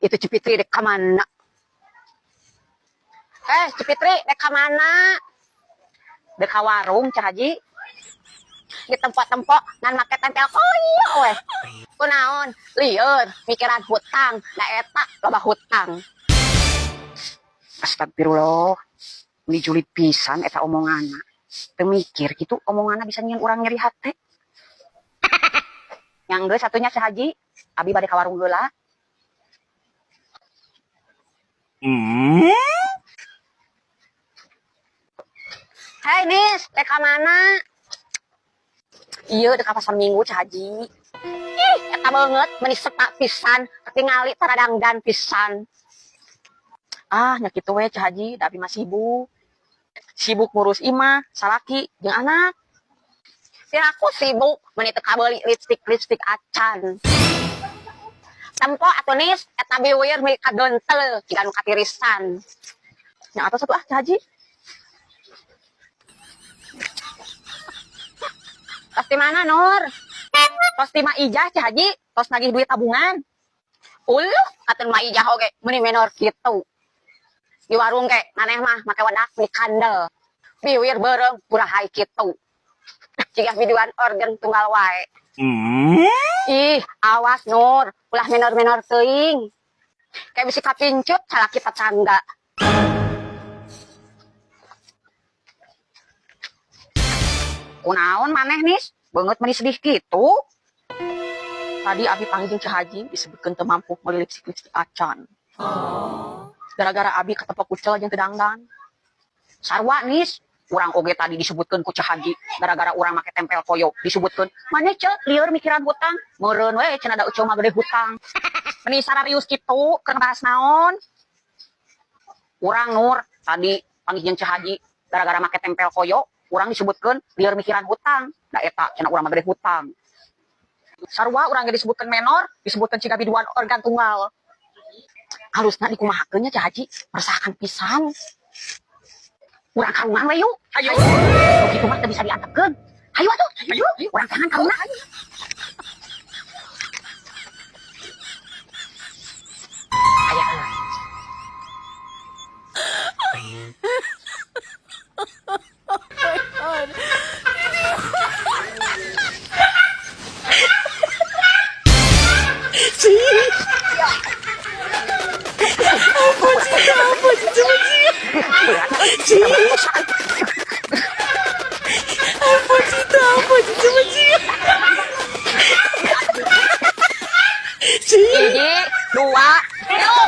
Itu Cipitri dek kamana? Cipitri dek kamana? Dek ka warung Cah Haji. Di tempat-tempat ngan make tempel koyo weh. Kunaon? Lieur mikiran hutang, da eta loba hutang. Astagfirullah. Ini julid pisan eta omonganna. Teu mikir gitu omonganna bisa nyian urang nyeri hate. Yang geus satunya Cah Haji, abi bade ka warung heula. Hai Nis, teh ka mana? Iya, dek ka pasar Minggu Cah Haji. Ih, eta banget, meni setak pisan, ketingali taradangdan pisan. Ah, nya kitu we Cah Haji, da abi mah sibuk. Sibuk ngurus imah, salaki, jeung anak. Ya aku sibuk meni teu kabeuli lipstik acan. Tempo atuh Nis, eta biwir mi kadontel, jiga nu katirisan. Nya atuh satu Cah Haji. Tos di mana Nur? Tos di Maijah Cah Haji, tos nagih duit tabungan. Uluh, katun Maijah oge, meni menor kitu. Di warung ke, maneh mah make wadak di kandel. Biwir beureung purahay kitu. Jika biduan organ tunggal wae. Ih, awas Nur, ulah menor-menor teuing. Kayak bisi kapincut salaki tetangga. Kunaon maneh Nis? Beungeut meni sedih kitu. Tadi abi panggil Cah Haji disebutkeun teu mampu meuli lipstik acan. Gara-gara abi ketepek kucel jeung teu dangdan. Sarua Nis, urang oge tadi disebutkeun ku Cah Haji gara-gara urang make tempel koyo disebutkeun, "Maneh ceuk lieur mikiran hutang." Meureun we cenah da ucul mah gede hutang. Meni sararius kitu keur bahas naon? Urang Nur tadi panggil jeung Cah Haji gara-gara make tempel koyo urang disebutkeun lieur mikiran hutang. Da eta cenah urang mah gede hutang. Sarua urang ge disebutkeun menor, disebutkeun ciga biduan organ tunggal. Halusna dikumahakeun nya Cah Haji, meresahkan pisan. Urang karungan we yuk. Hayu. Kitu mah teu bisa diantepkeun. Hayu atuh. Hayu. Urang tangan karungan. Aya. Hiji, dua, tilu.